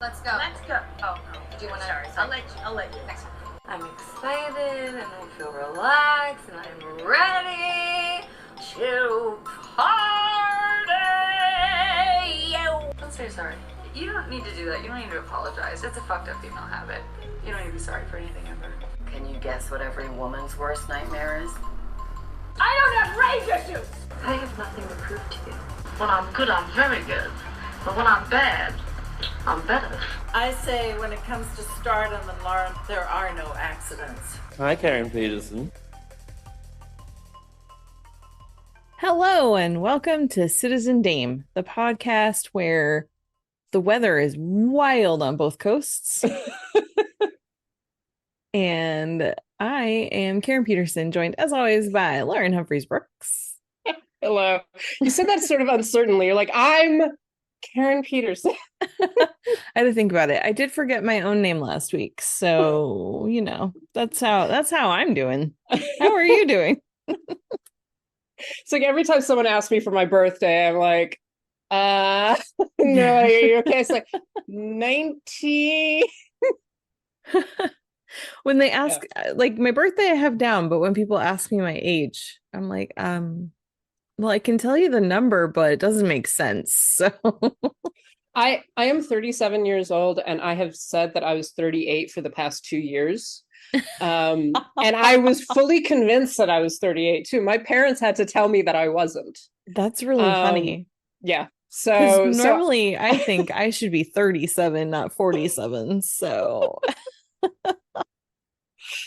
Let's go. Let's go. Oh, no. Do you want to? Sorry. I'll let you. Next one. I'm excited and I feel relaxed and I'm ready to party. Don't say sorry. You don't need to do that. You don't need to apologize. It's a fucked up female habit. You don't need to be sorry for anything ever. Can you guess what every woman's worst nightmare is? I don't have rage issues! I have nothing to prove to you. When I'm good, I'm very good. But when I'm bad, I'm better. I say when it comes to stardom and Lauren, there are no accidents. Hi, Karen Peterson. Hello, and welcome to Citizen Dame, the podcast where the weather is wild on both coasts. And I am Karen Peterson, joined as always by Lauren Humphreys Brooks. Hello. You said that sort of uncertainly. You're like, I'm Karen Peterson. I had to think about it. I did forget my own name last week, so that's how I'm doing. How are you doing? It's like every time someone asks me for my birthday, I'm like, no, are you okay? It's like 19. When they ask, like my birthday, I have down, but when people ask me my age, I'm like, well, I can tell you the number, but it doesn't make sense. So I am 37 years old, and I have said that I was 38 for the past 2 years. And I was fully convinced that I was 38 too. My parents had to tell me that I wasn't. That's really funny. Yeah. So normally I think I should be 37, not 47. So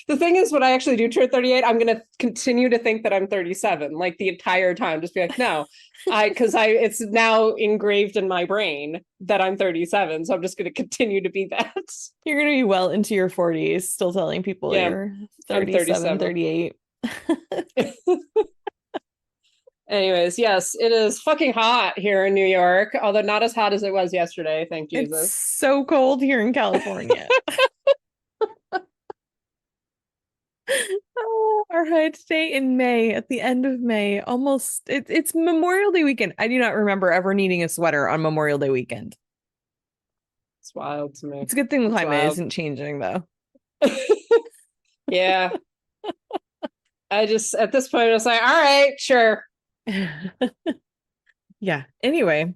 the thing is, when I actually do turn 38, I'm going to continue to think that I'm 37, like the entire time. Just be like, no, it's now engraved in my brain that I'm 37. So I'm just going to continue to be that. You're going to be well into your 40s, still telling people you're 37, 38. Anyways, yes, it is fucking hot here in New York, although not as hot as it was yesterday. Thank Jesus. It's so cold here in California. Our high today in May, at the end of May, almost it's Memorial Day weekend. I do not remember ever needing a sweater on Memorial Day weekend. It's wild to me. It's a good thing the climate isn't changing though. Yeah. I just, at this point, I was like, all right, sure. Yeah. Anyway.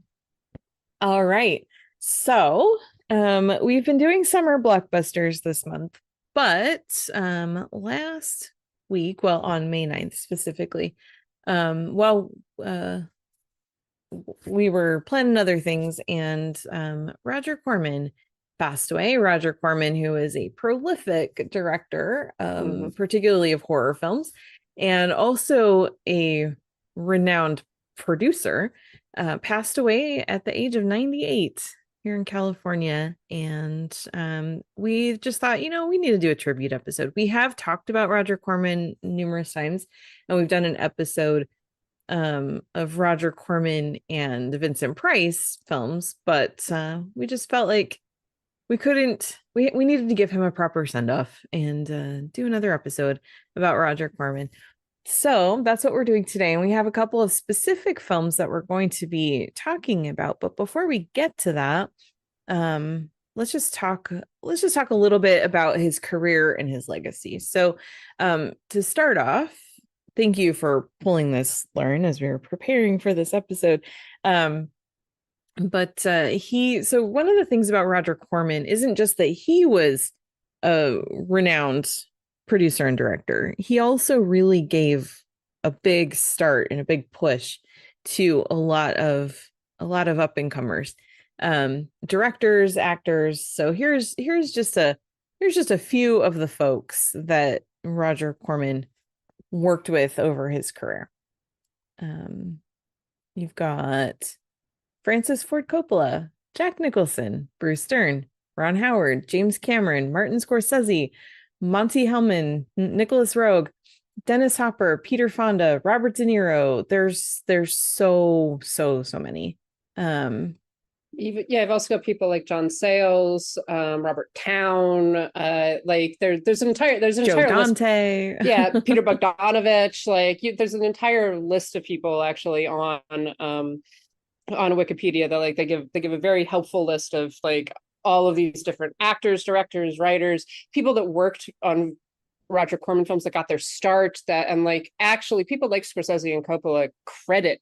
All right. So we've been doing summer blockbusters this month. But last week, well, on May 9th specifically, we were planning other things, and Roger Corman passed away. Roger Corman, who is a prolific director, particularly of horror films, and also a renowned producer, passed away at the age of 98. Here in California, and we just thought, we need to do a tribute episode. We have talked about Roger Corman numerous times, and we've done an episode of Roger Corman and Vincent Price films, but we just felt like we needed to give him a proper send-off and do another episode about Roger Corman. So that's what we're doing today. And we have a couple of specific films that we're going to be talking about. But before we get to that, let's just talk a little bit about his career and his legacy. So to start off, thank you for pulling this, Lauren, as we were preparing for this episode. So one of the things about Roger Corman isn't just that he was a renowned producer and director. He also really gave a big start and a big push to a lot of up and comers, directors, actors. So here's just a few of the folks that Roger Corman worked with over his career. You've got Francis Ford Coppola, Jack Nicholson, Bruce Dern, Ron Howard, James Cameron, Martin Scorsese, Monty Hellman, Nicholas Roeg, Dennis Hopper, Peter Fonda, Robert De Niro. There's so many. I've also got people like John Sayles, Robert Towne, there's an entire Joe Dante. List. Yeah, Peter Bogdanovich. There's an entire list of people actually on Wikipedia that they give a very helpful list of all of these different actors, directors, writers, people that worked on Roger Corman films that got their start, that, and like actually people like Scorsese and Coppola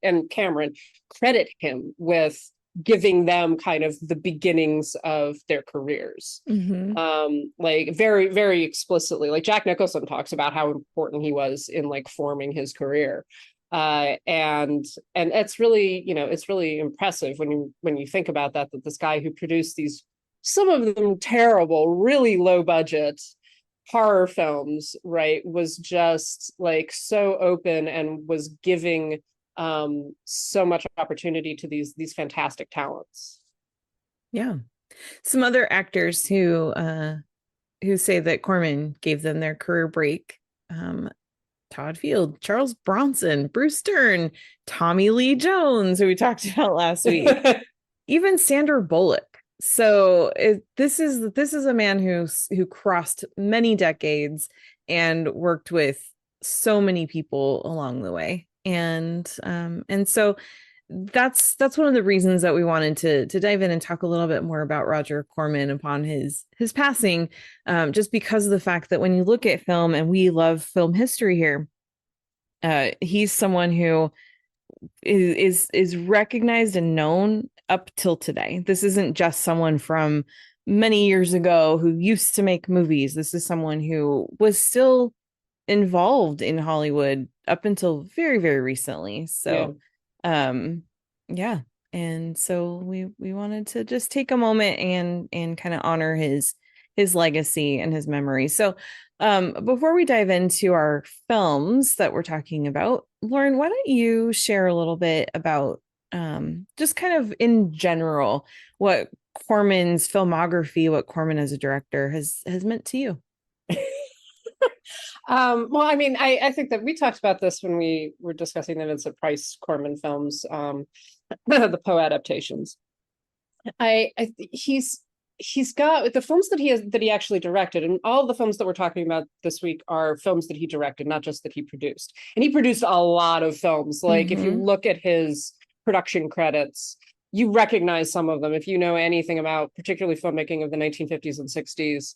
and Cameron credit him with giving them kind of the beginnings of their careers. Like very, very explicitly. Like Jack Nicholson talks about how important he was in like forming his career. And it's really, you know, it's really impressive when you think about that this guy who produced these, some of them terrible, really low budget horror films, right, was just like so open and was giving so much opportunity to these fantastic talents. Yeah. Some other actors who say that Corman gave them their career break: Todd Field, Charles Bronson, Bruce Stern, Tommy Lee Jones, who we talked about last week, even Sandra Bullock. So this is a man who crossed many decades and worked with so many people along the way. And so that's one of the reasons that we wanted to dive in and talk a little bit more about Roger Corman upon his passing, just because of the fact that when you look at film, and we love film history here, he's someone who is recognized and known up till today. This isn't just someone from many years ago who used to make movies. This is someone who was still involved in Hollywood up until very, very recently. So yeah. And so we wanted to just take a moment and kind of honor his legacy and his memory. So before we dive into our films that we're talking about, Lauren, why don't you share a little bit about just kind of in general what Corman's filmography, what Corman as a director has meant to you? Well, I mean, I think that we talked about this when we were discussing the Vincent Price Corman films, the Poe adaptations. He's got the films that he actually directed, and all of the films that we're talking about this week are films that he directed, not just that he produced. And he produced a lot of films. Like if you look at his production credits, you recognize some of them. If you know anything about particularly filmmaking of the 1950s and 60s,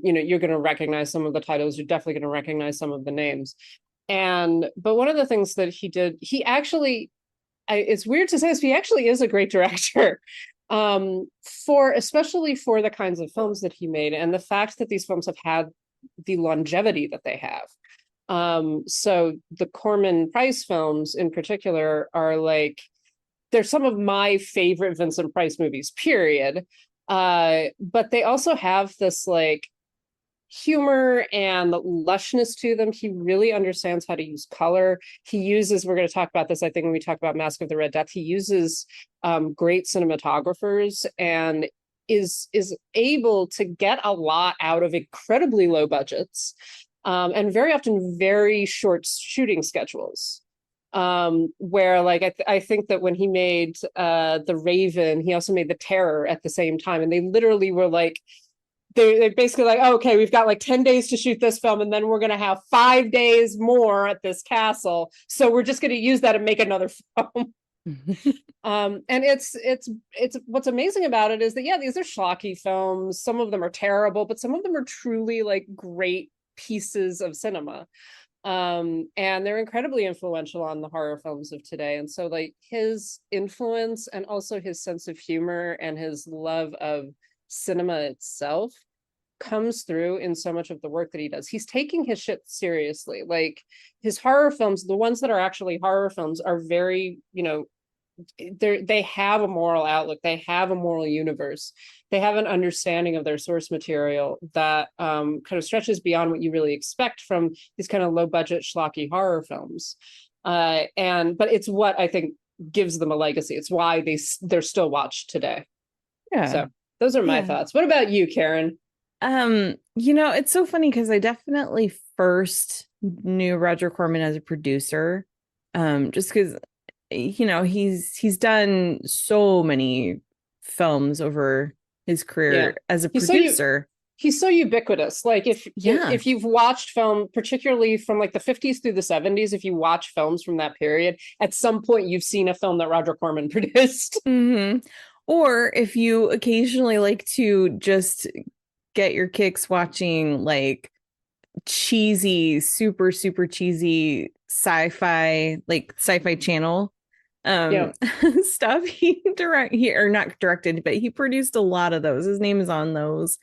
you know, you're going to recognize some of the titles. You're definitely going to recognize some of the names. But one of the things that he did, he actually, it's weird to say this, but he actually is a great director. Especially for the kinds of films that he made, and the fact that these films have had the longevity that they have. So the Corman Price films in particular are like, they're some of my favorite Vincent Price movies, period. But they also have this like humor and lushness to them. He really understands how to use color. He uses, we're going to talk about this, I think, when we talk about Masque of the Red Death, he uses great cinematographers and is able to get a lot out of incredibly low budgets, and very often very short shooting schedules. Where like I think that when he made The Raven, he also made The Terror at the same time, and they literally were like, they basically like, oh, okay, we've got like 10 days to shoot this film, and then we're going to have 5 days more at this castle, so we're just going to use that and make another film. And it's what's amazing about it is that, yeah, these are schlocky films. Some of them are terrible, but some of them are truly like great pieces of cinema. And they're incredibly influential on the horror films of today. And so like his influence and also his sense of humor and his love of cinema itself comes through in so much of the work that he does. He's taking his shit seriously. Like his horror films, the ones that are actually horror films, are very, you know, they have a moral outlook, they have a moral universe, they have an understanding of their source material that kind of stretches beyond what you really expect from these kind of low budget schlocky horror films. But it's what I think gives them a legacy. It's why they're still watched today. Yeah. So those are my thoughts. What about you, Karen? You know, it's so funny because I definitely first knew Roger Corman as a producer, just because, you know, he's done so many films over his career as a producer. He's so ubiquitous. Like if you've watched film, particularly from like the 50s through the 70s, if you watch films from that period, at some point you've seen a film that Roger Corman produced. Or if you occasionally like to just get your kicks watching like cheesy, super, super cheesy sci-fi channel Yeah. stuff, or not directed, but he produced a lot of those. His name is on those.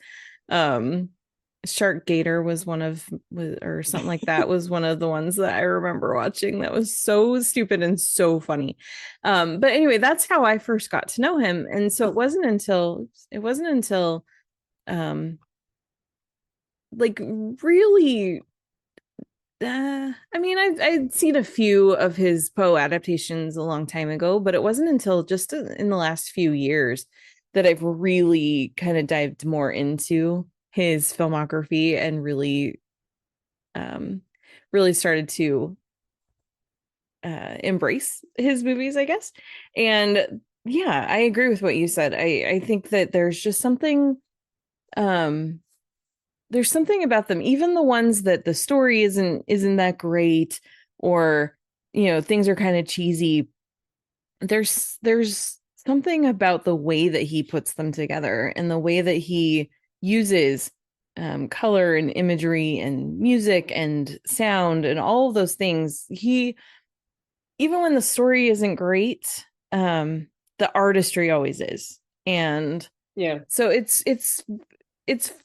Shark Gator or something like that was one of the ones that I remember watching that was so stupid and so funny. But anyway, that's how I first got to know him. And so it wasn't until like really I mean, I'd seen a few of his Poe adaptations a long time ago, but it wasn't until just in the last few years that I've really kind of dived more into his filmography and really started to embrace his movies, I guess. And yeah, I agree with what you said. I think that there's just something there's something about them, even the ones that the story isn't that great, or things are kind of cheesy. There's something about the way that he puts them together and the way that he uses color and imagery and music and sound and all of those things. He, even when the story isn't great, the artistry always is. And Yeah. so it's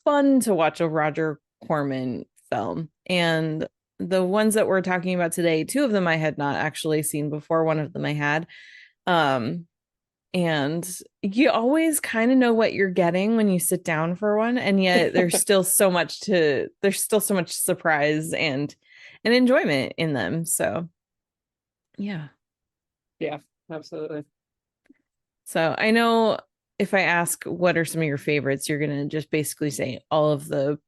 fun to watch a Roger Corman film. And the ones that we're talking about today, two of them I had not actually seen before. One of them I had. And you always kind of know what you're getting when you sit down for one. And yet there's still so much surprise and enjoyment in them. So yeah. Yeah, absolutely. So I know if I ask what are some of your favorites, you're gonna just basically say all of the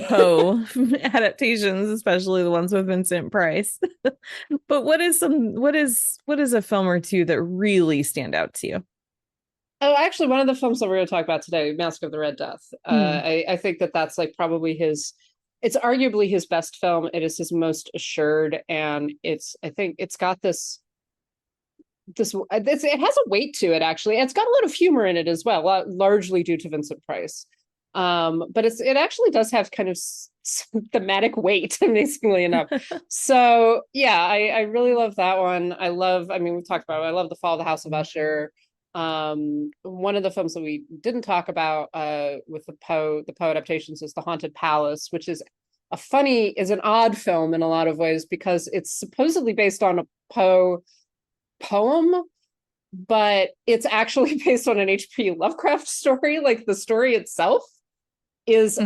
Poe adaptations, especially the ones with Vincent Price. But what is a film or two that really stand out to you? Oh, actually, one of the films that we're going to talk about today, Masque of the Red Death. I think that's like probably it's arguably his best film. It is his most assured, and I think it's got it has a weight to it, actually. It's got a lot of humor in it as well, largely due to Vincent Price. But it actually does have kind of thematic weight, amazingly enough. So yeah, I really love that one. We've talked about it. I love The Fall of the House of Usher. One of the films that we didn't talk about with the Poe adaptations is The Haunted Palace, which is an odd film in a lot of ways because it's supposedly based on a Poe poem, but it's actually based on an H.P. Lovecraft story. Like the story itself is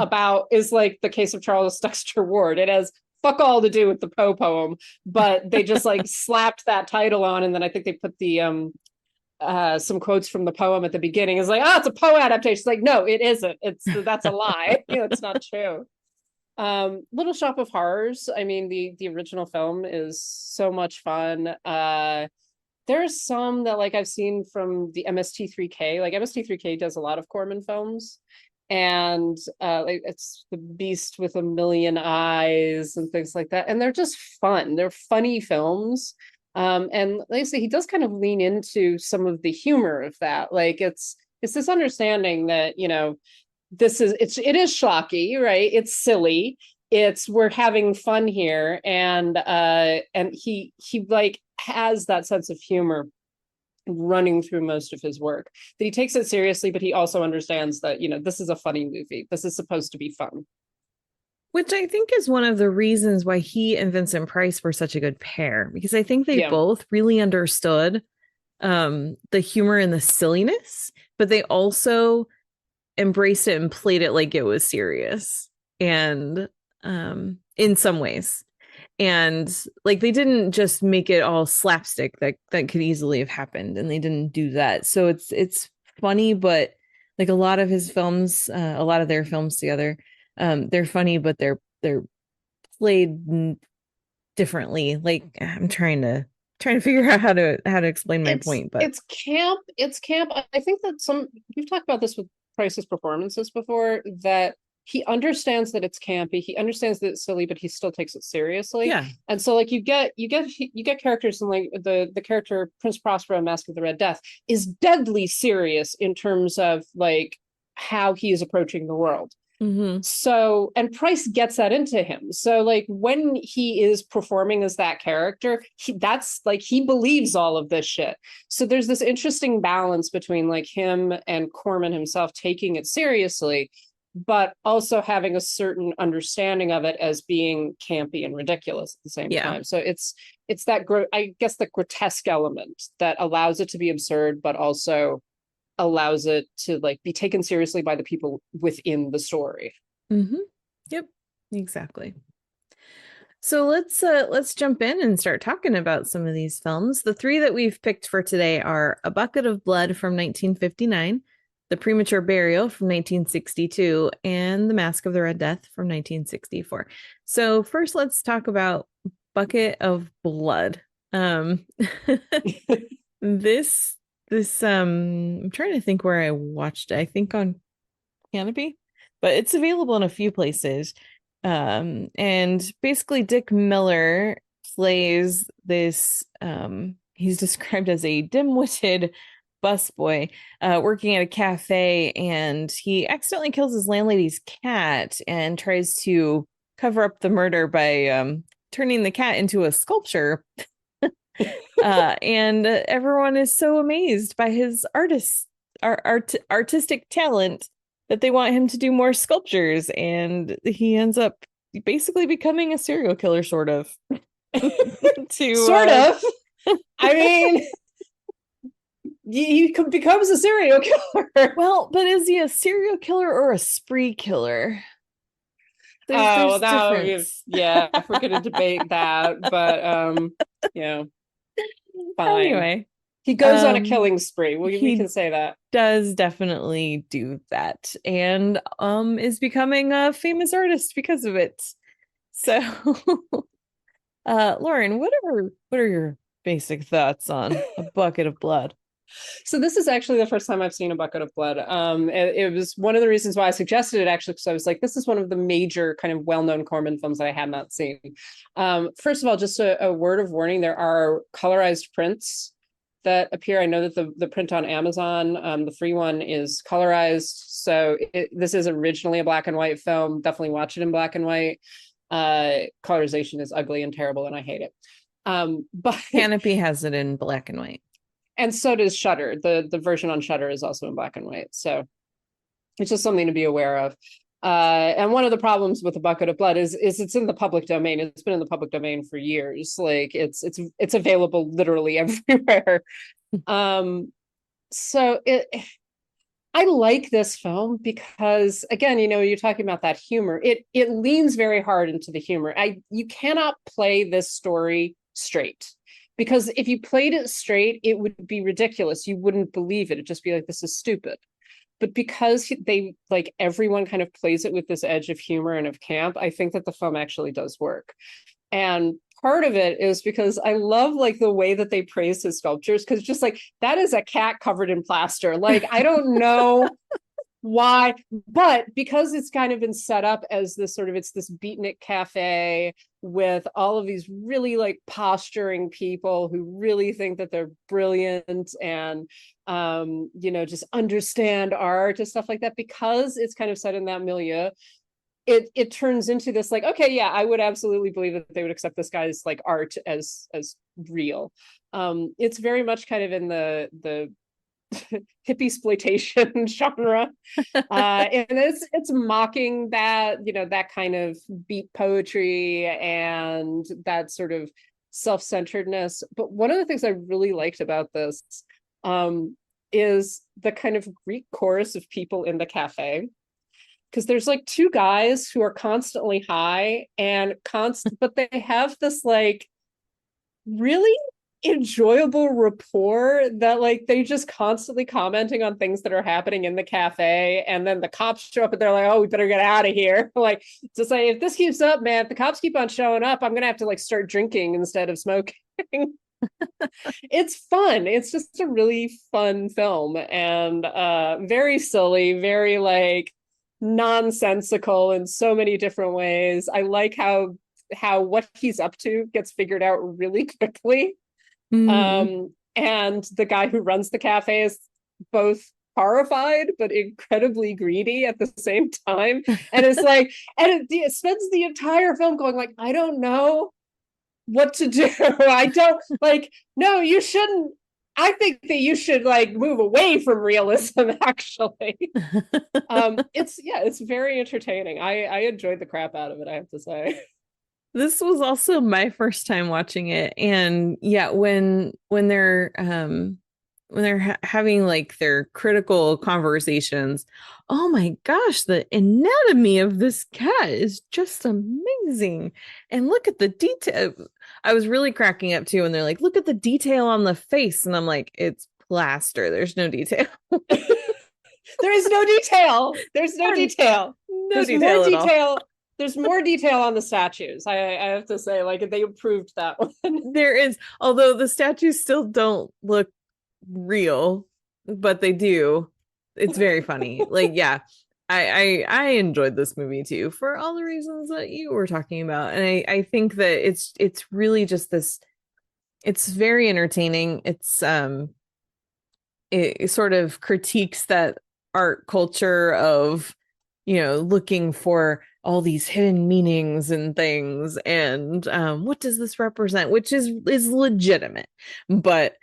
like the case of Charles Dexter Ward. It has fuck all to do with the Poe poem, but they just like slapped that title on, and then I think they put the some quotes from the poem at the beginning. It's like, oh, it's a Poe adaptation. It's like, no, it isn't. That's a lie. It's not true. Little Shop of Horrors. I mean, the original film is so much fun. There's some that like I've seen from the MST3K. Like MST3K does a lot of Corman films, and like it's The Beast with a Million Eyes and things like that. And they're just fun. They're funny films. And like I say, he does kind of lean into some of the humor of that. Like it's this understanding that, it is schlocky, right? It's silly. We're having fun here. And he like has that sense of humor running through most of his work, that he takes it seriously, but he also understands that, this is a funny movie. This is supposed to be fun. Which I think is one of the reasons why he and Vincent Price were such a good pair, because I think they both really understood the humor and the silliness, but they also embraced it and played it like it was serious, and in some ways. And like they didn't just make it all slapstick that could easily have happened, and they didn't do that. So it's funny, but like a lot of his films, a lot of their films together, they're funny, but they're played differently. Like I'm trying to figure out how to explain my point, but it's camp. I think that we've talked about this with Price's performances before, that he understands that it's campy, he understands that it's silly, but he still takes it seriously. Yeah. And so like you get characters, and like the character Prince Prospero in Masque of the Red Death is deadly serious in terms of like how he is approaching the world. Mm-hmm. So, and Price gets that into him. So like when he is performing as that character, that's like he believes all of this shit. So there's this interesting balance between like him and Corman himself taking it seriously, but also having a certain understanding of it as being campy and ridiculous at the same time. So it's that I guess the grotesque element that allows it to be absurd, but also allows it to like be taken seriously by the people within the story. Mm-hmm. Yep, exactly. So let's jump in and start talking about some of these films. The three that we've picked for today are A Bucket of Blood from 1959, The Premature Burial from 1962, and The Masque of the Red Death from 1964. So first, let's talk about Bucket of Blood. This I'm trying to think where I watched it. I think on Canopy, but it's available in a few places. And basically Dick Miller plays this he's described as a dim-witted busboy working at a cafe, and he accidentally kills his landlady's cat and tries to cover up the murder by turning the cat into a sculpture. And everyone is so amazed by his artistic talent that they want him to do more sculptures, and he ends up basically becoming a serial killer, sort of. I mean, he becomes a serial killer. Well, but is he a serial killer or a spree killer? There's difference. Yeah, if we're gonna debate that, but yeah. Fine. Anyway, he goes on a killing spree. We can say that. Does definitely do that, and is becoming a famous artist because of it. So Lauren, what are your basic thoughts on A Bucket of Blood? So this is actually the first time I've seen A Bucket of Blood. It was one of the reasons why I suggested it, actually, because I was like, this is one of the major kind of well-known Corman films that I had not seen. First of all, just a word of warning, there are colorized prints that appear. I know that the print on Amazon, the free one, is colorized. So this is originally a black and white film. Definitely watch it in black and white. Colorization is ugly and terrible, and I hate it. But Canopy has it in black and white. And so does Shudder. The version on Shudder is also in black and white. So it's just something to be aware of. And one of the problems with A Bucket of Blood is it's in the public domain. It's been in the public domain for years. Like it's available literally everywhere. So I like this film because, again, you're talking about that humor. It leans very hard into the humor. You cannot play this story straight. Because if you played it straight, it would be ridiculous. You wouldn't believe it. It'd just be like, this is stupid. But because everyone kind of plays it with this edge of humor and of camp, I think that the film actually does work. And part of it is because I love like the way that they praise his sculptures, because just like, that is a cat covered in plaster. Like, I don't know why, but because it's kind of been set up as this sort of, it's this beatnik cafe with all of these really like posturing people who really think that they're brilliant and just understand art and stuff like that. Because it's kind of set in that milieu, it turns into this like, okay, yeah, I would absolutely believe that they would accept this guy's like art as real. It's very much kind of in the hippie exploitation genre, and it's mocking that that kind of beat poetry and that sort of self-centeredness. But one of the things I really liked about this is the kind of Greek chorus of people in the cafe, because there's like two guys who are constantly high and but they have this like really enjoyable rapport that like they just constantly commenting on things that are happening in the cafe, and then the cops show up and they're like, oh, we better get out of here. Like, to say, if this keeps up, man, if the cops keep on showing up, I'm gonna have to like start drinking instead of smoking. It's fun. It's just a really fun film, and very silly, very like nonsensical in so many different ways. I like how what he's up to gets figured out really quickly. Mhm. And the guy who runs the cafe is both horrified but incredibly greedy at the same time. And it's like, and it spends the entire film going like, I don't know what to do. I don't like, no, you shouldn't. I think that you should like move away from realism, actually. It's very entertaining. I enjoyed the crap out of it, I have to say. This was also my first time watching it, and yeah, when they're having like their critical conversations, oh my gosh, the anatomy of this cat is just amazing. And look at the detail. I was really cracking up too when they're like, look at the detail on the face, and I'm like, it's plaster. There's no detail. There is no detail. There's no detail. No There's detail more at all. detail. There's more detail on the statues. I have to say, like, they improved that one. There is, although the statues still don't look real, but they do. It's very funny. Like, yeah, I enjoyed this movie too for all the reasons that you were talking about, and I think that it's really just this. It's very entertaining. It sort of critiques that art culture of, looking for all these hidden meanings and things, and what does this represent, which is legitimate, but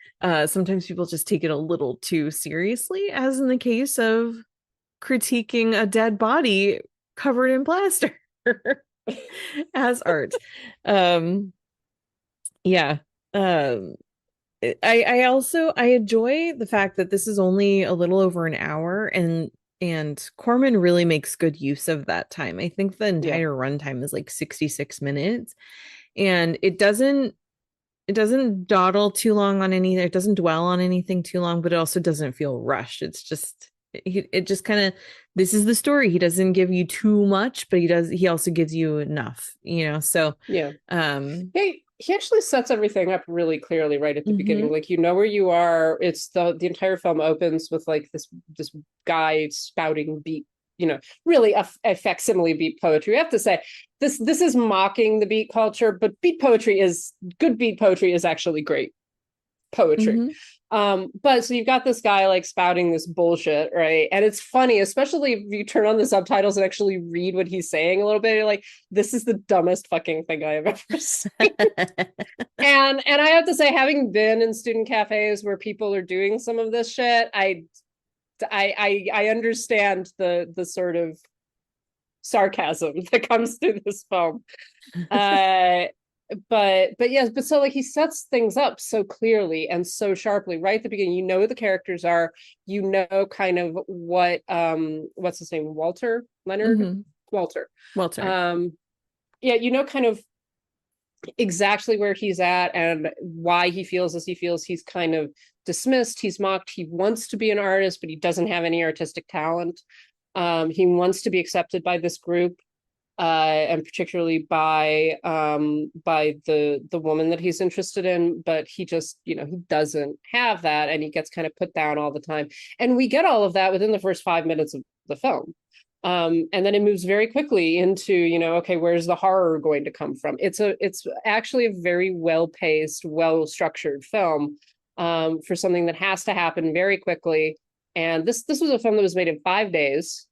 sometimes people just take it a little too seriously, as in the case of critiquing a dead body covered in plaster as art. Yeah. I enjoy the fact that this is only a little over an hour, and Corman really makes good use of that time. I think the entire runtime is like 66 minutes, and it doesn't dawdle too long on anything. It doesn't dwell on anything too long, but it also doesn't feel rushed. It's just it just kind of, this is the story. He doesn't give you too much, but he also gives you enough, so He actually sets everything up really clearly right at the beginning. Like, you know where you are. It's the entire film opens with like this guy spouting beat, really a facsimile beat poetry. I have to say, this is mocking the beat culture, but good beat poetry is actually great poetry. But so you've got this guy like spouting this bullshit, right? And it's funny, especially if you turn on the subtitles and actually read what he's saying a little bit. You're like, this is the dumbest fucking thing I have ever seen. and I have to say, having been in student cafes where people are doing some of this shit, I understand the sort of sarcasm that comes through this film. But so like he sets things up so clearly and so sharply right at the beginning. You know who the characters are, kind of what what's his name, Walter Leonard? Walter kind of exactly where he's at and why he feels as he feels. He's kind of dismissed, he's mocked, he wants to be an artist, but he doesn't have any artistic talent. He wants to be accepted by this group, and particularly by the woman that he's interested in, but he just, he doesn't have that, and he gets kind of put down all the time. And we get all of that within the first 5 minutes of the film. And then it moves very quickly into, okay, where's the horror going to come from? It's actually a very well-paced, well-structured film, for something that has to happen very quickly. And this was a film that was made in 5 days.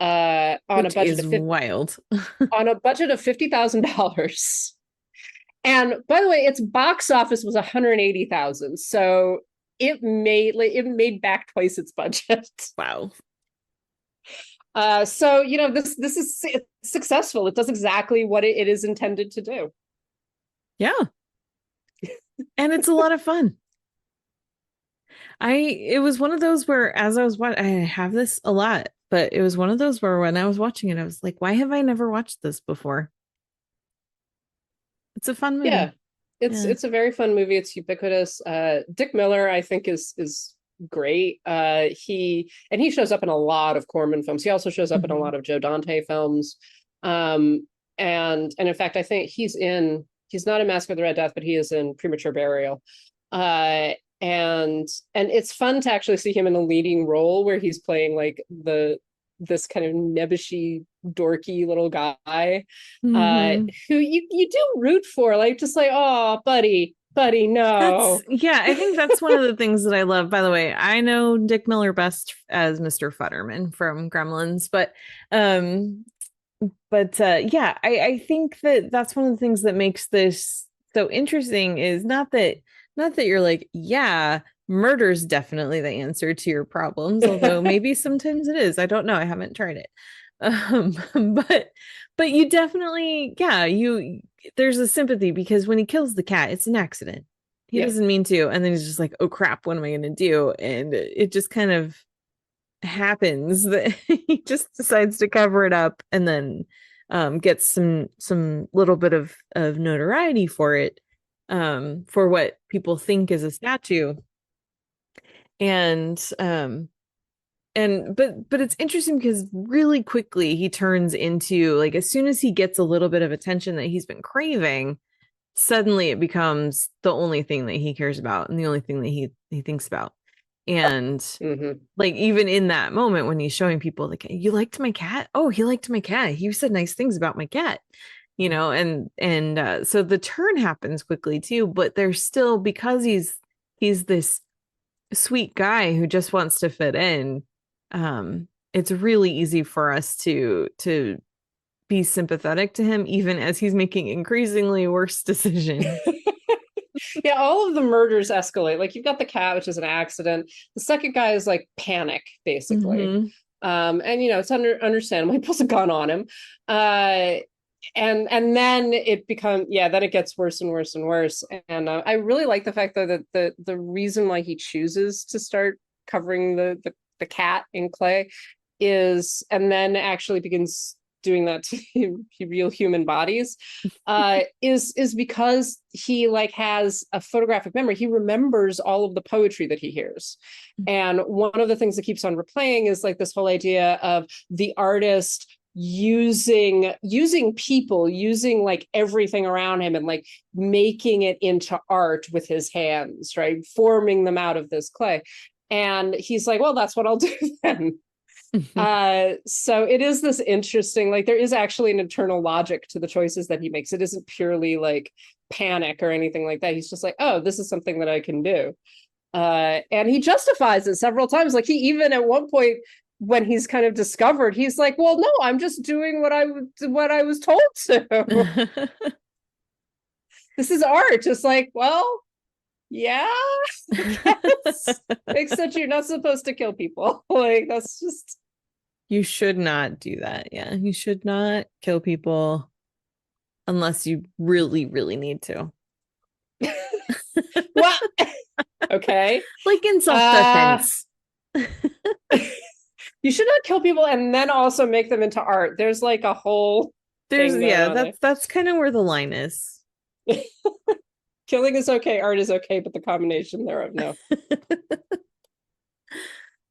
On Which a budget is wild. on a budget of $50,000. And by the way, its box office was 180,000. So it made back twice its budget. Wow. So this is successful. It does exactly what it is intended to do. Yeah. And it's a lot of fun. It was one of those where, as I was watching, I have this a lot, but it was one of those where when I was watching it, I was like, why have I never watched this before? It's a fun movie. Yeah, it's a very fun movie. It's ubiquitous. Dick Miller, I think, is great. He shows up in a lot of Corman films. He also shows up in a lot of Joe Dante films. And in fact, I think he's not in Masque of the Red Death, but he is in Premature Burial. And it's fun to actually see him in a leading role where he's playing like the this kind of nebbishy, dorky little guy, Mhm. who you do root for, like just like, oh, buddy, no. I think that's one of the things that I love. By the way, I know Dick Miller best as Mr. Futterman from Gremlins, I think that that's one of the things that makes this so interesting is not that you're like, yeah, murder's definitely the answer to your problems, although maybe sometimes it is. I don't know. I haven't tried it. Um, but you definitely, there's a sympathy because when he kills the cat, it's an accident. He Yeah. doesn't mean to, and then he's just like, oh crap, what am I gonna do? And it just kind of happens that he just decides to cover it up and then gets some little bit of notoriety for it, for what people think is a statue. And but it's interesting because really quickly he turns into, like, as soon as he gets a little bit of attention that he's been craving, suddenly it becomes the only thing that he cares about and the only thing that he thinks about. And like, even in that moment when he's showing people, like, you liked my cat? Oh, he liked my cat. He said nice things about my cat, and so the turn happens quickly too, but there's still, because he's this sweet guy who just wants to fit in, it's really easy for us to be sympathetic to him even as he's making increasingly worse decisions. Yeah, all of the murders escalate. Like, you've got the cat, which is an accident. The second guy is like panic, basically. And it's understandable. He pulls a gun on him. And then it becomes, then it gets worse and worse and worse. And I really like the fact, though, that the reason why he chooses to start covering the cat in clay is, and then actually begins doing that to real human bodies, is because he like has a photographic memory. He remembers all of the poetry that he hears. And one of the things that keeps on replaying is like this whole idea of the artist using people, using like everything around him and like making it into art with his hands, right? Forming them out of this clay. And he's like, well, that's what I'll do then. So it is this interesting, like, there is actually an internal logic to the choices that he makes. It isn't purely like panic or anything like that. He's just like, oh, this is something that I can do. And he justifies it several times. Like, he even at one point, when he's kind of discovered, he's like, well, no, I'm just doing what I was told to. This is art. Just like, well, yeah, except you're not supposed to kill people. Like, that's just, you should not do that. Yeah, you should not kill people unless you really, really need to. Well, okay, like in self-defense. You should not kill people and then also make them into art. There's like a whole that's kind of where the line is. Killing is okay, art is okay, but the combination thereof, no.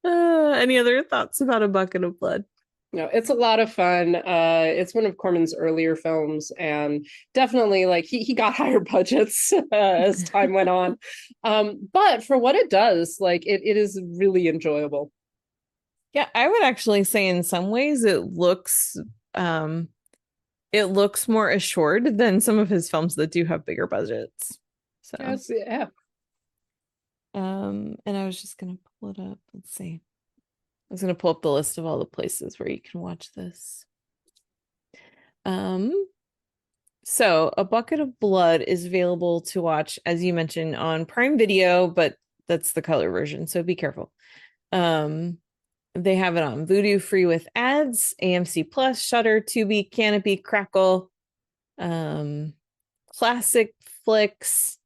Any other thoughts about A Bucket of Blood? No, it's a lot of fun. It's one of Corman's earlier films, and definitely like he got higher budgets as time went on. But for what it does, like it is really enjoyable. Yeah, I would actually say in some ways it looks more assured than some of his films that do have bigger budgets. So yes, yeah. And I was just gonna pull it up. Let's see. I was gonna pull up the list of all the places where you can watch this. So A Bucket of Blood is available to watch, as you mentioned, on Prime Video, but that's the color version, so be careful. They have it on Vudu free with ads, AMC Plus, Shudder, Tubi, Canopy, Crackle, Classic Flicks,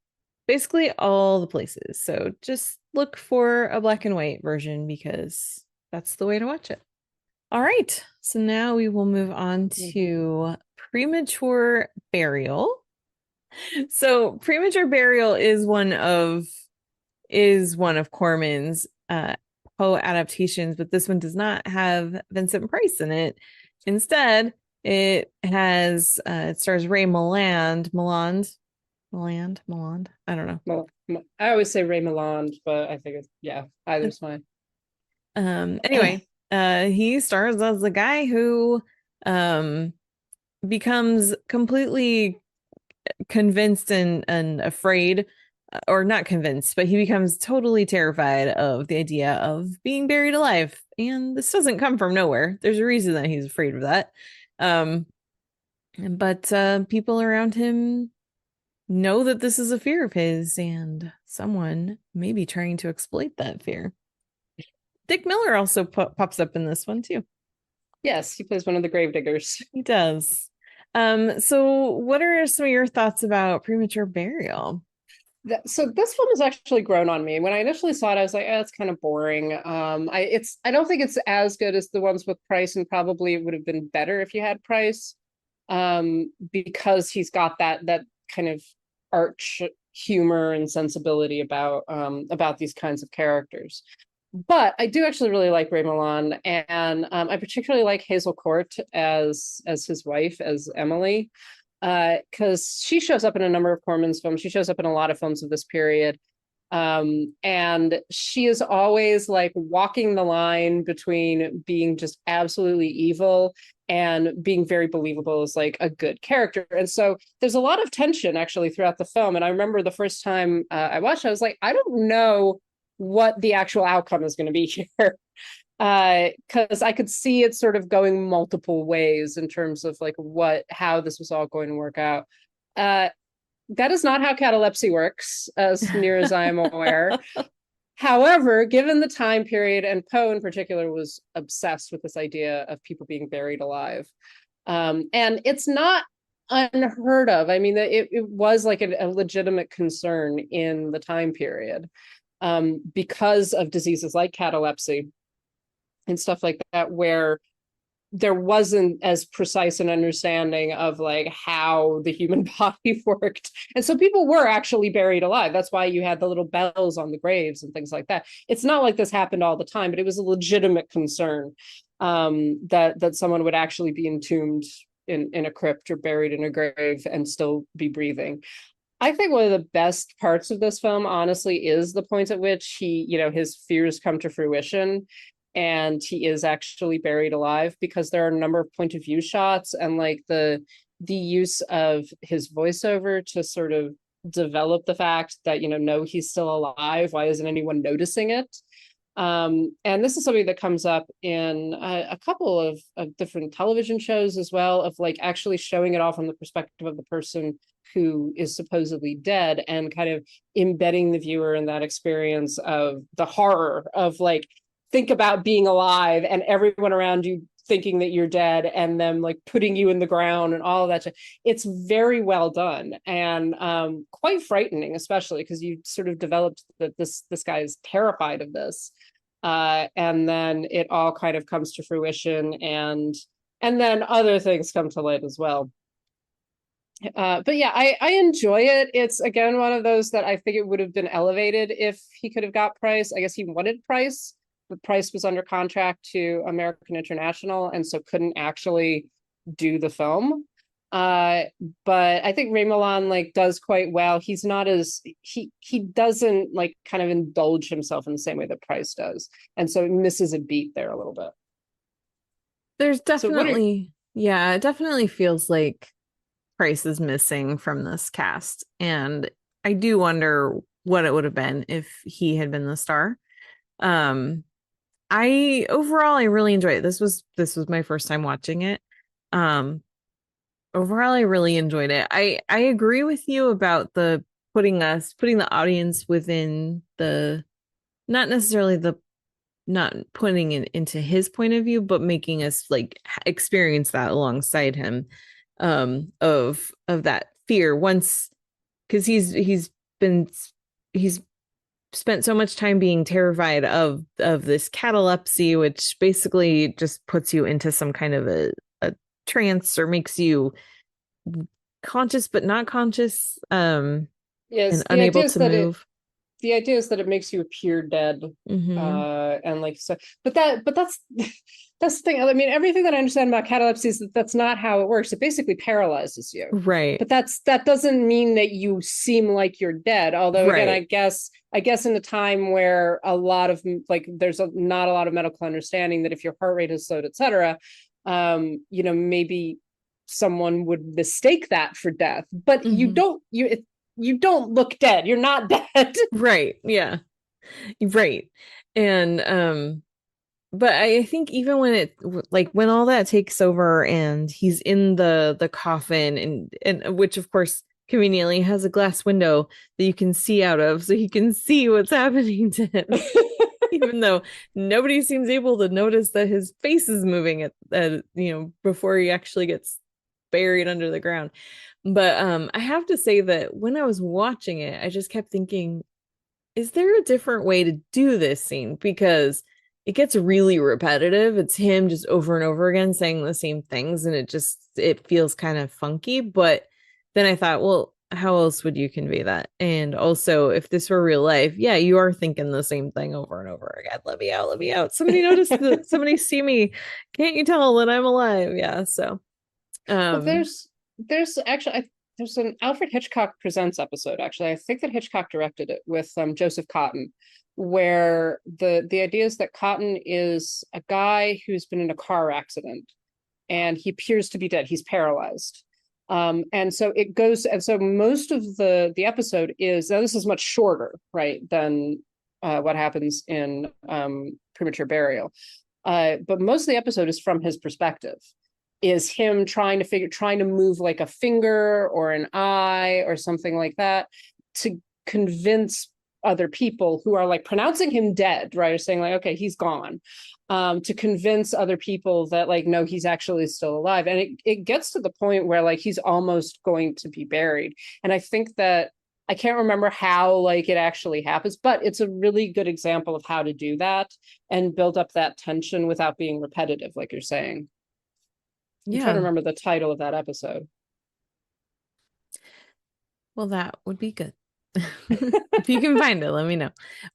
basically all the places. So just look for a black and white version because that's the way to watch it. All right, so now we will move on to Premature Burial. So Premature Burial is one of Corman's Poe adaptations, but this one does not have Vincent Price in it. Instead, it stars Ray Milland. I don't know. I always say Ray Milland, but I think it's either's fine. Anyway, he stars as the guy who becomes completely convinced and afraid, or not convinced, but he becomes totally terrified of the idea of being buried alive. And this doesn't come from nowhere. There's a reason that he's afraid of that. But people around him know that this is a fear of his, and someone may be trying to exploit that fear. Dick Miller also pops up in this one too. Yes, he plays one of the gravediggers. He does. So what are some of your thoughts about Premature Burial? So this film has actually grown on me. When I initially saw it, I was like, it's kind of boring. I don't think it's as good as the ones with Price, and probably it would have been better if you had Price, because he's got that kind of arch humor and sensibility about these kinds of characters. But I do actually really like Ray Milland, and I particularly like Hazel Court as his wife, as Emily, because she shows up in a number of Corman's films. She shows up in a lot of films of this period, and she is always like walking the line between being just absolutely evil and being very believable as like a good character. And so there's a lot of tension actually throughout the film. And I remember the first time I watched it, I was like, I don't know what the actual outcome is going to be here, because I could see it sort of going multiple ways in terms of like how this was all going to work out. That is not how catalepsy works, as near as I'm aware. However, given the time period, and Poe in particular was obsessed with this idea of people being buried alive, and it's not unheard of. I mean, it was like a legitimate concern in the time period, because of diseases like catalepsy and stuff like that, where there wasn't as precise an understanding of like how the human body worked. And so people were actually buried alive. That's why you had the little bells on the graves and things like that. It's not like this happened all the time, but it was a legitimate concern, that someone would actually be entombed in a crypt or buried in a grave and still be breathing. I think one of the best parts of this film, honestly, is the point at which his fears come to fruition and he is actually buried alive, because there are a number of point of view shots and like the use of his voiceover to sort of develop the fact that, no, he's still alive. Why isn't anyone noticing it? And this is something that comes up in a couple of different television shows as well, of like actually showing it all from the perspective of the person who is supposedly dead, and kind of embedding the viewer in that experience of the horror of like, think about being alive and everyone around you thinking that you're dead, and them like putting you in the ground and all of that. It's very well done, and quite frightening, especially because you sort of developed that this guy is terrified of this, and then it all kind of comes to fruition, and then other things come to light as well. But yeah, I enjoy it. It's again one of those that I think it would have been elevated if he could have got Price. I guess he wanted Price, but Price was under contract to American International, and so couldn't actually do the film. But I think Ray Milland like does quite well. He's not as he doesn't like kind of indulge himself in the same way that Price does, and so it misses a beat there a little bit. There's definitely, yeah, it definitely feels like Price is missing from this cast, and I do wonder what it would have been if he had been the star. I really enjoyed it. This was my first time watching it. Overall, I really enjoyed it. I agree with you about the putting the audience within the, not necessarily the, not putting it into his point of view, but making us like experience that alongside him, of that fear once, because he's spent so much time being terrified of this catalepsy, which basically just puts you into some kind of a trance, or makes you conscious but not conscious, and unable to move. the idea is that it makes you appear dead, and like so. But that's that's the thing. I mean, everything that I understand about catalepsy is that that's not how it works. It basically paralyzes you, Right. but that doesn't mean that you seem like you're dead. Although again, Right. I guess in a time where a lot of like there's not a lot of medical understanding that if your heart rate is slowed, etc., you know, maybe someone would mistake that for death. But you don't look dead. You're not dead. Right. Yeah. Right. And but I think even when it like when all that takes over and he's in the coffin and which of course conveniently has a glass window that you can see out of so he can see what's happening to him. Even though nobody seems able to notice that his face is moving at you know, before he actually gets buried under the ground. But I have to say that when I was watching it, I just kept thinking, is there a different way to do this scene? Because it gets really repetitive. It's him just over and over again saying the same things, and it feels kind of funky. But then I thought, well, how else would you convey that? And also, if this were real life, yeah, you are thinking the same thing over and over again. Let me out, let me out. Somebody noticed that, somebody see me. Can't you tell that I'm alive? Yeah. So Well, there's actually there's an Alfred Hitchcock Presents episode. Actually, I think that Hitchcock directed it with Joseph Cotten, where the idea is that Cotten is a guy who's been in a car accident, and he appears to be dead. He's paralyzed. And so it goes, and so most of the episode is, now this is much shorter, right, than what happens in Premature Burial. But most of the episode is from his perspective, is him trying to move like a finger or an eye or something like that to convince other people who are like pronouncing him dead, right? Or saying like, okay, he's gone, to convince other people that like, no, he's actually still alive. And it gets to the point where like he's almost going to be buried. And I think that I can't remember how like it actually happens, but it's a really good example of how to do that and build up that tension without being repetitive, like you're saying. I'm trying to remember the title of that episode. Well, that would be good. If you can find it, let me know.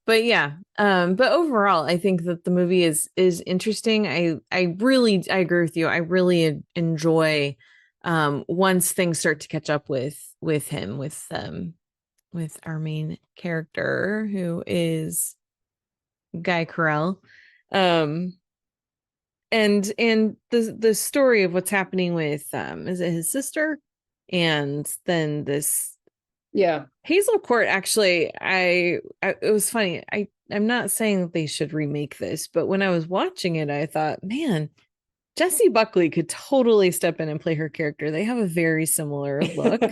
But yeah, but overall, I think that the movie is interesting. I agree with you. I really enjoy once things start to catch up with him, with our main character, who is Guy Carell. And the story of what's happening with is it his sister? And then this Hazel Court, actually, it was funny. I'm not saying that they should remake this, but when I was watching it, I thought, man, Jessie Buckley could totally step in and play her character. They have a very similar look.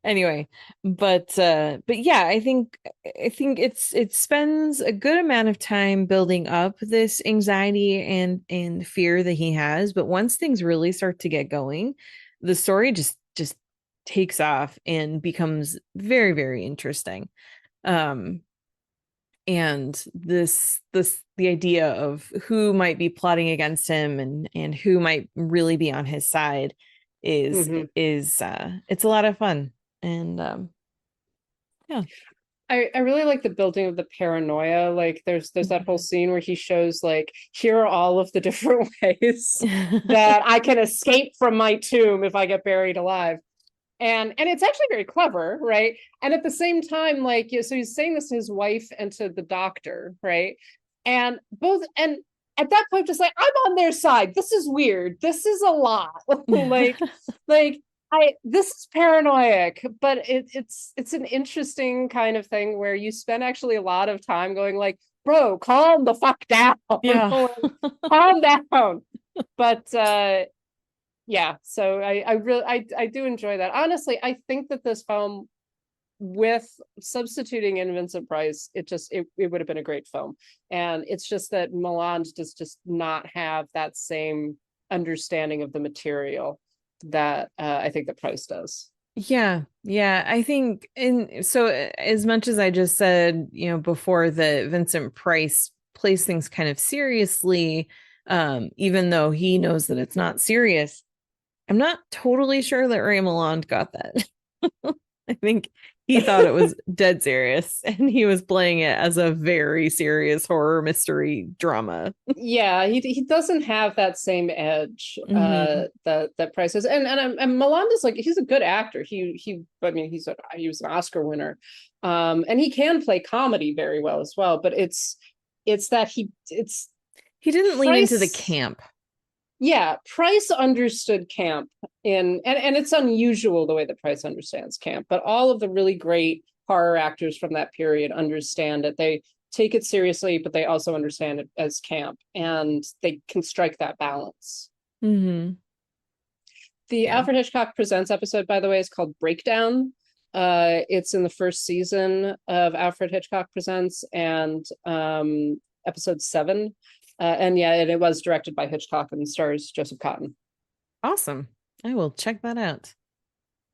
Anyway, but yeah, I think it spends a good amount of time building up this anxiety and fear that he has, but once things really start to get going, the story just takes off and becomes very, very interesting. And the idea of who might be plotting against him and who might really be on his side is it's a lot of fun. And yeah, I really like the building of the paranoia. Like there's that whole scene where he shows like, here are all of the different ways that I can escape from my tomb if I get buried alive. And it's actually very clever, right? And at the same time, like, so he's saying this to his wife and to the doctor, right? And at that point, just like, I'm on their side. This is weird. This is a lot. This is paranoid, but it's an interesting kind of thing where you spend actually a lot of time going like, bro, calm the fuck down. Yeah. Calm down. But yeah, so I do enjoy that. Honestly, I think that this film, with substituting in Vincent Price, it would have been a great film. And it's just that Milan does just not have that same understanding of the material that I think that Price does. Yeah, I think as much as I just said, you know, before, that Vincent Price plays things kind of seriously, even though he knows that it's not serious, I'm not totally sure that Ray Milland got that. I think he thought it was dead serious, and he was playing it as a very serious horror mystery drama. Yeah, he doesn't have that same edge Mhm. that Price is, and Milanda's like, he's a good actor. He I mean, he was an Oscar winner, and he can play comedy very well as well. But it's that He didn't lean into the Price. camp. Yeah, Price understood camp and it's unusual the way that Price understands camp, but all of the really great horror actors from that period understand it. They take it seriously, but they also understand it as camp, and they can strike that balance. Mm-hmm. The Yeah. Alfred Hitchcock Presents episode, by the way, is called Breakdown. It's in the first season of Alfred Hitchcock Presents, and episode 7. And yeah, it was directed by Hitchcock and stars Joseph Cotton. Awesome. I will check that out.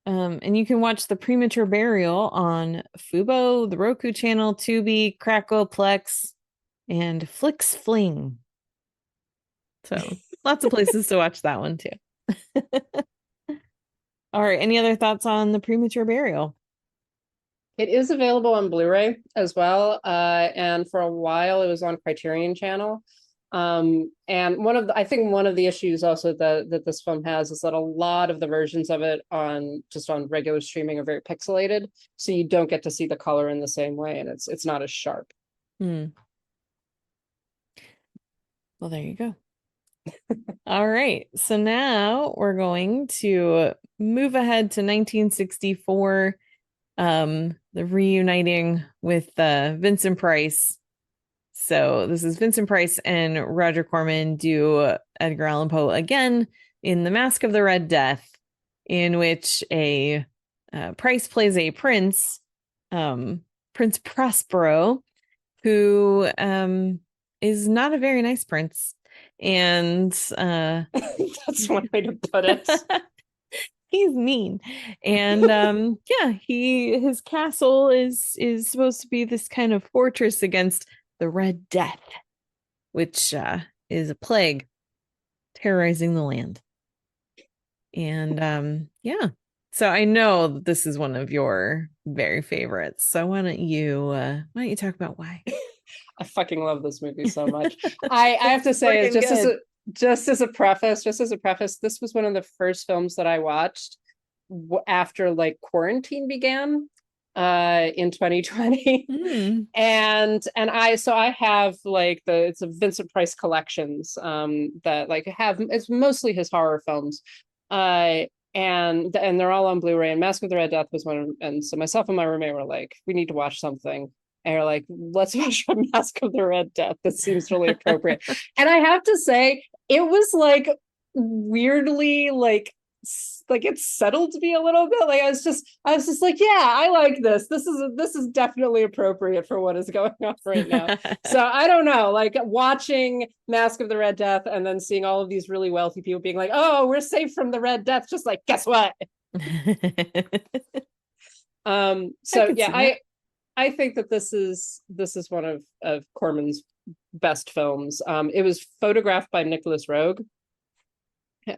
And you can watch the Premature Burial on Fubo, the Roku channel, Tubi, Crackle, Plex, and Flix Fling. So lots of places to watch that one too. All right. Any other thoughts on the Premature Burial? It is available on Blu-ray as well. And for a while it was on Criterion Channel. And I think one of the issues also that this film has is that a lot of the versions of it on regular streaming are very pixelated, so you don't get to see the color in the same way, and it's not as sharp. Well, there you go. All right. So now we're going to move ahead to 1964, the reuniting with Vincent Price. So this is Vincent Price and Roger Corman do Edgar Allan Poe again in The Masque of the Red Death, in which a Price plays a prince, Prince Prospero, who is not a very nice prince. And that's one way to put it. He's mean. And yeah, his castle is supposed to be this kind of fortress against the Red Death, which is a plague terrorizing the land. And yeah, so I know this is one of your very favorites. So why don't you talk about why? I fucking love this movie so much. I have to say, just as a preface, this was one of the first films that I watched after like quarantine began in 2020. And I have like it's a Vincent Price collections that like it's mostly his horror films, and they're all on Blu-ray, and Masque of the Red Death was one, and so myself and my roommate were like, we need to watch something. And you're like, let's watch a Masque of the Red Death. That seems really appropriate. And I have to say, it was like weirdly like it settled me a little bit. Like I was just like, yeah, I like this. This is definitely appropriate for what is going on right now. So I don't know, like watching Masque of the Red Death and then seeing all of these really wealthy people being like, oh, we're safe from the Red Death. Just like, guess what? So yeah, I think that this is one of Corman's best films. It was photographed by Nicholas Roeg.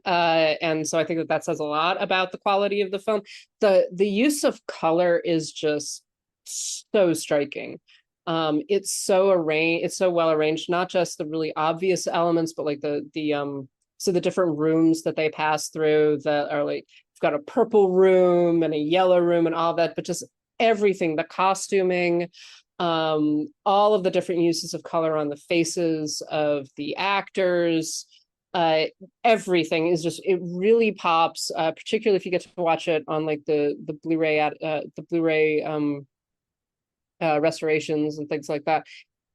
And so I think that says a lot about the quality of the film. The use of color is just so striking. It's so well arranged, not just the really obvious elements, but like the different rooms that they pass through that are like, you've got a purple room and a yellow room and all that, but just everything, the costuming, all of the different uses of color on the faces of the actors, everything is just, it really pops, particularly if you get to watch it on like the Blu-ray restorations and things like that.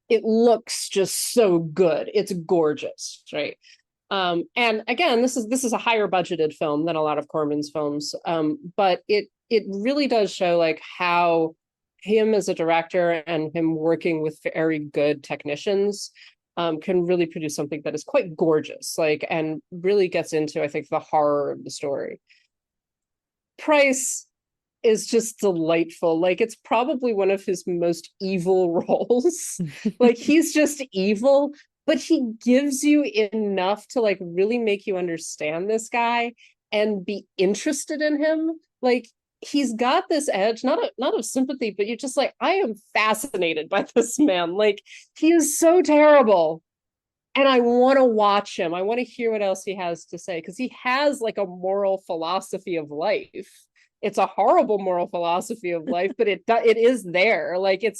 It looks just so good. It's gorgeous, right? And again, this is a higher budgeted film than a lot of Corman's films, but it really does show like how him as a director and him working with very good technicians can really produce something that is quite gorgeous, like, and really gets into, I think, the horror of the story. Price is just delightful. Like, it's probably one of his most evil roles. Like, he's just evil, but he gives you enough to like really make you understand this guy and be interested in him. Like, he's got this edge, not of sympathy, but you're just like, I am fascinated by this man. Like, he is so terrible. And I want to watch him. I want to hear what else he has to say, because he has like a moral philosophy of life. It's a horrible moral philosophy of life, but it is there. Like, it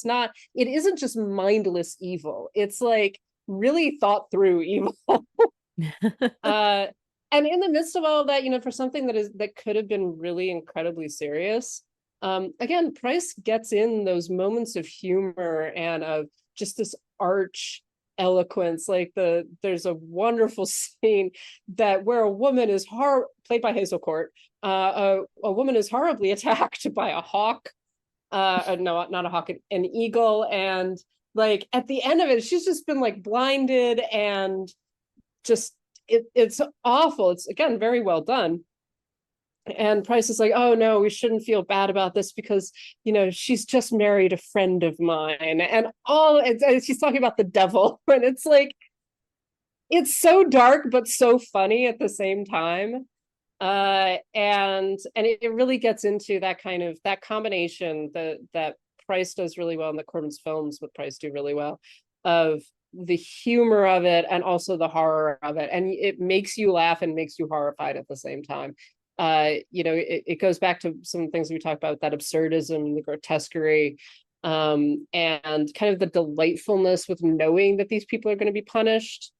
isn't just mindless evil. It's like really thought through evil. And in the midst of all of that, for something that could have been really incredibly serious, again, Price gets in those moments of humor and of just this arch eloquence. Like there's a wonderful scene where a woman is played by Hazel Court. A woman is horribly attacked by a hawk. No, not a hawk, an eagle, and like at the end of it, she's just been like blinded and just it's awful. It's again very well done. And Price is like, oh no, we shouldn't feel bad about this because she's just married a friend of mine, and she's talking about the devil, and it's like, it's so dark but so funny at the same time. And it really gets into that kind of that combination that Price does really well, and that Corman's films with Price do really well, of the humor of it and also the horror of it, and it makes you laugh and makes you horrified at the same time. It goes back to some things we talked about, that absurdism, the grotesquerie, and kind of the delightfulness with knowing that these people are going to be punished,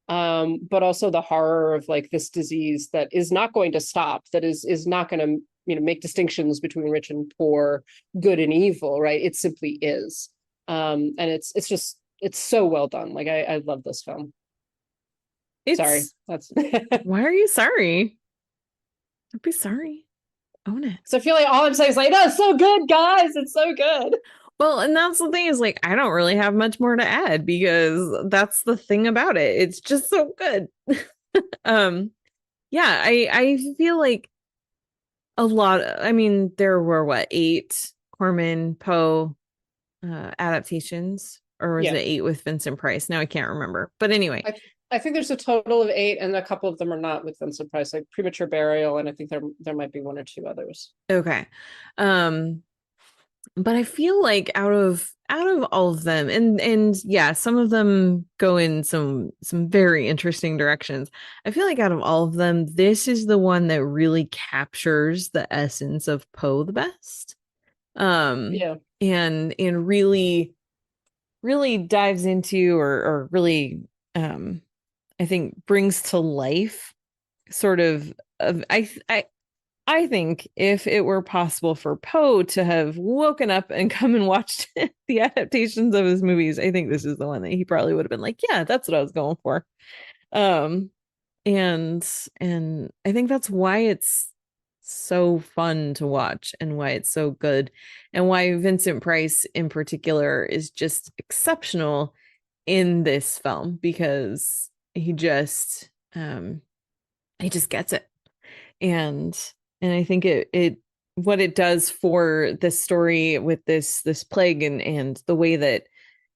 but also the horror of like this disease that is not going to stop, that is not going to make distinctions between rich and poor, good and evil, right? It simply is. And it's so well done. Like I love this film. Sorry, that's why are you sorry? Don't be sorry. Own it. So I feel like all I'm saying is like, no, it's so good, guys. It's so good. Well, and that's the thing, is like, I don't really have much more to add, because that's the thing about it. It's just so good. Yeah, I feel like a lot. I mean, there were 8 Corman Poe adaptations, or was it 8 with Vincent Price? Now I can't remember. But anyway, I think there's a total of 8, and a couple of them are not with Vincent Price, like Premature Burial, and I think there might be 1 or 2 others. Okay. But I feel like out of all of them, and yeah, some of them go in some very interesting directions. I feel like out of all of them, this is the one that really captures the essence of Poe the best. And really dives into, or really I think brings to life sort of I think if it were possible for Poe to have woken up and come and watched the adaptations of his movies, I think this is the one that he probably would have been like, yeah, that's what I was going for. And I think that's why it's so fun to watch, and why it's so good, and why Vincent Price in particular is just exceptional in this film, because he just gets it. And I think it what it does for this story with this plague, and the way that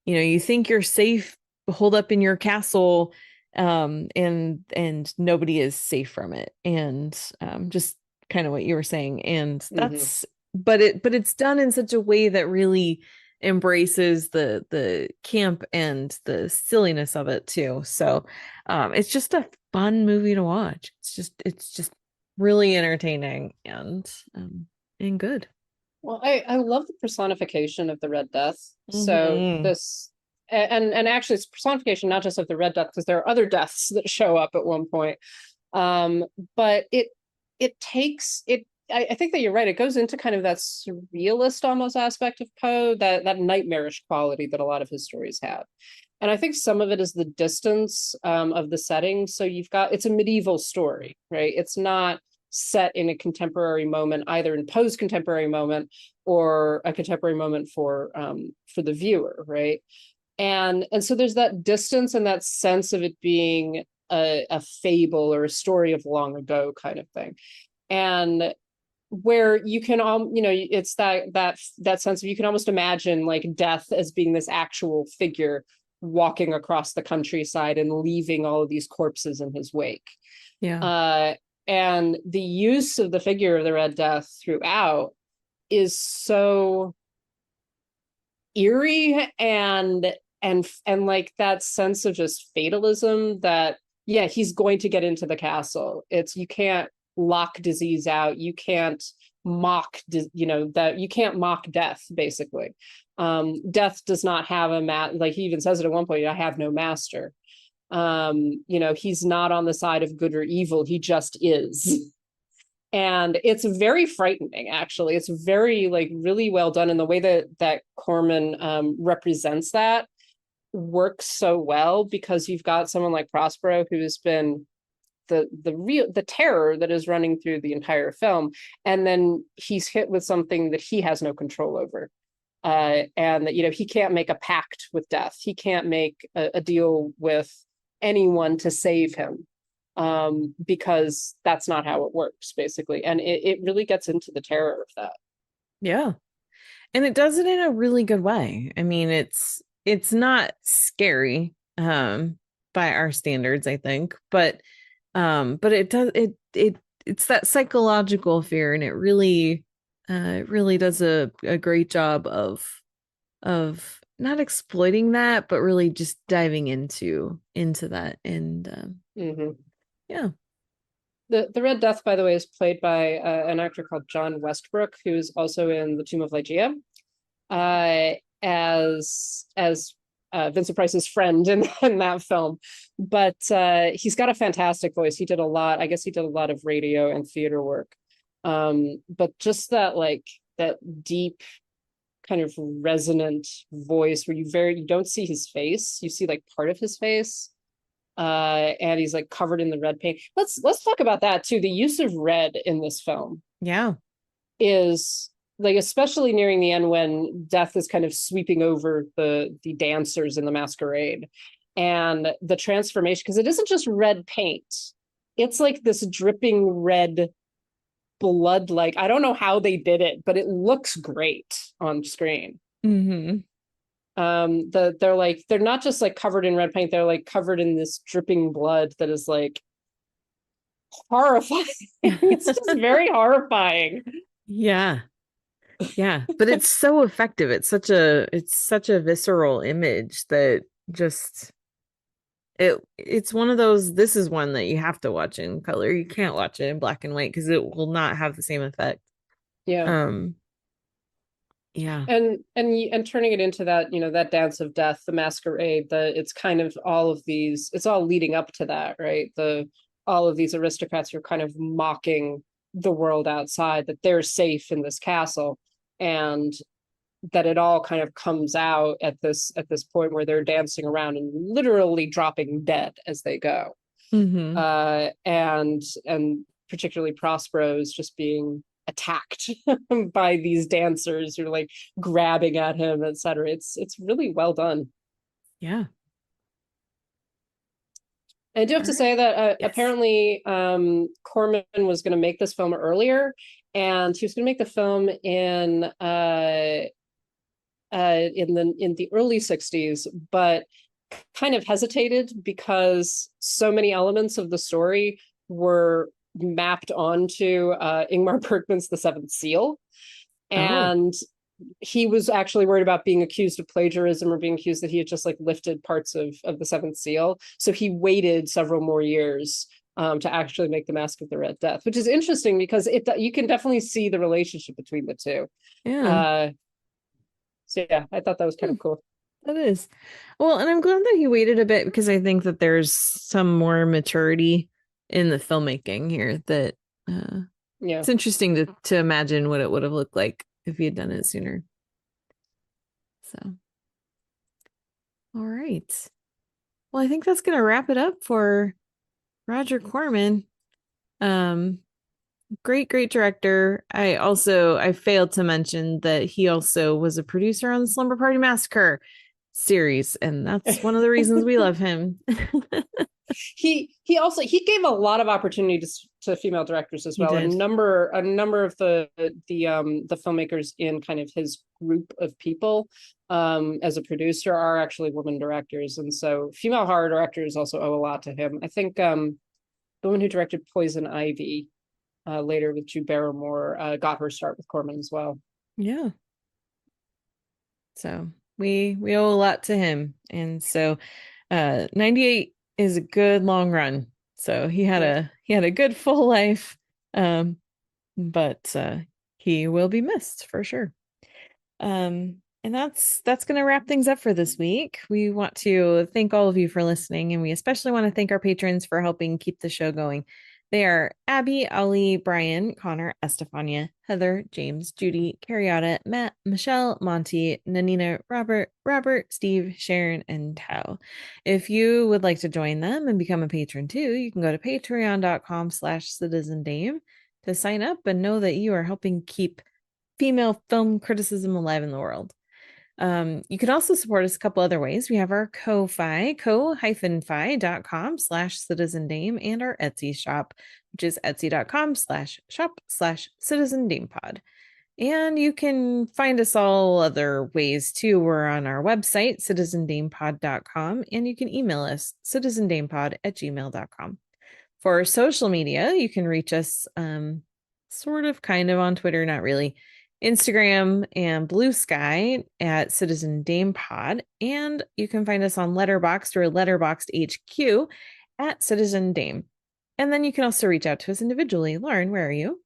you think you're safe, holed up in your castle, and nobody is safe from it, and just kind of what you were saying, and that's but it's done in such a way that really embraces the camp and the silliness of it too. So it's just a fun movie to watch. It's just really entertaining and good. Well, I love the personification of the Red Death. So this, and actually it's personification not just of the Red Death, because there are other deaths that show up at one point. But it takes it. I think that you're right. It goes into kind of that surrealist almost aspect of Poe, that nightmarish quality that a lot of his stories have. And I think some of it is the distance of the setting. So it's a medieval story, right? It's not set in a contemporary moment, either in Poe's contemporary moment or a contemporary moment for the viewer, right? And so there's that distance and that sense of it being a fable or a story of long ago kind of thing. And where you can it's that sense of, you can almost imagine like death as being this actual figure walking across the countryside and leaving all of these corpses in his wake. And the use of the figure of the Red Death throughout is so eerie and like that sense of just fatalism that yeah, he's going to get into the castle. It's you can't lock disease out. You can't mock that you can't mock death basically. Death does not have like he even says it at one point, I have no master. He's not on the side of good or evil, he just is. And it's very frightening, actually. It's very like really well done, and the way that Corman represents that works so well, because you've got someone like Prospero who's been the terror that is running through the entire film, and then he's hit with something that he has no control over, and that he can't make a pact with death, he can't make a deal with anyone to save him, because that's not how it works basically, and it really gets into the terror of that. Yeah, and it does it in a really good way. I mean, it's not scary by our standards, I think, but it does it's that psychological fear, and it really does a great job of not exploiting that, but really just diving into that. And yeah. The Red Death, by the way, is played by an actor called John Westbrook, who's also in The Tomb of Ligeia, as Vincent Price's friend in that film. But he's got a fantastic voice. He did a lot of radio and theater work. But just that deep kind of resonant voice where you don't see his face, you see like part of his face. And he's like covered in the red paint. Let's talk about that too. The use of red in this film, is like, especially nearing the end when death is kind of sweeping over the dancers in the masquerade, and the transformation, because it isn't just red paint, it's like this dripping red blood. Like, I don't know how they did it, but it looks great on screen. They're not just like covered in red paint, they're like covered in this dripping blood that is like horrifying. It's just very horrifying. Yeah, but it's so effective. It's such a visceral image that just it's one of those, this is one that you have to watch in color. You can't watch it in black and white because it will not have the same effect. And turning it into that, that dance of death, the masquerade, it's kind of all of these, it's all leading up to that, right? All of these aristocrats are kind of mocking the world outside, that they're safe in this castle, and that it all kind of comes out at this point where they're dancing around and literally dropping dead as they go. And particularly Prospero is just being attacked by these dancers who are like grabbing at him, etc. It's really well done. I do have to say that apparently Corman was going to make this film earlier, and he was going to make the film in the early 60s, but kind of hesitated because so many elements of the story were mapped onto Ingmar Bergman's The Seventh Seal, and he was actually worried about being accused of plagiarism or being accused that he had just like lifted parts of the Seventh Seal. So he waited several more years to actually make The Masque of the Red Death, which is interesting because you can definitely see the relationship between the two. So yeah, I thought that was kind of cool. That is. Well, and I'm glad that he waited a bit, because I think that there's some more maturity in the filmmaking here that it's interesting to imagine what it would have looked like if he had done it sooner. So, all right. Well, I think that's going to wrap it up for Roger Corman. Great director. I failed to mention that he also was a producer on the Slumber Party Massacre series, and that's one of the reasons we love him. He gave a lot of opportunity to female directors as well. A number of the filmmakers in kind of his group of people as a producer are actually women directors, and so female horror directors also owe a lot to him. I think the woman who directed Poison Ivy later with Drew Barrymore got her start with Corman as well. Yeah. So we owe a lot to him. And so 98 is a good long run. So he had a good full life. But he will be missed for sure. And that's going to wrap things up for this week. We want to thank all of you for listening, and we especially want to thank our patrons for helping keep the show going. They are Abby, Ali, Brian, Connor, Estefania, Heather, James, Judy, Carriotta, Matt, Michelle, Monty, Nanina, Robert, Steve, Sharon, and Tao. If you would like to join them and become a patron too, you can go to patreon.com/citizendame to sign up and know that you are helping keep female film criticism alive in the world. You can also support us a couple other ways. We have our Ko-Fi, ko-fi.com/citizendame, and our Etsy shop, which is etsy.com/shop/citizendamepod. And you can find us all other ways too. We're on our website, citizendamepod.com, and you can email us, citizendamepod@gmail.com. For social media, you can reach us sort of kind of on Twitter, not really, Instagram and Blue Sky at Citizen Dame Pod, and you can find us on Letterboxd or Letterboxd HQ at Citizen Dame. And then you can also reach out to us individually. Lauren, where are you?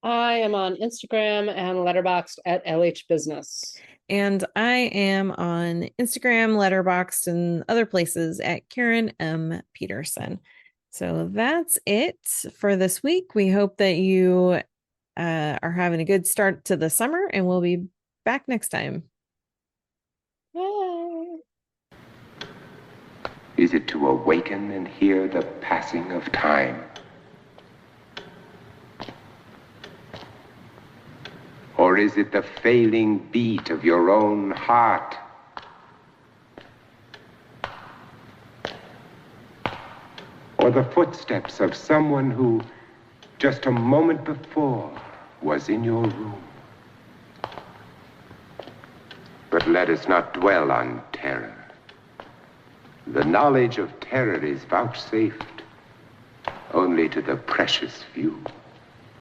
I am on Instagram and Letterboxd at LH Business. And I am on Instagram, Letterboxd, and other places at Karen M. Peterson. So that's it for this week. We hope that you are having a good start to the summer, and we'll be back next time. Bye. Is it to awaken and hear the passing of time? Or is it the failing beat of your own heart? Or the footsteps of someone who, just a moment before, was in your room? But let us not dwell on terror. The knowledge of terror is vouchsafed only to the precious few.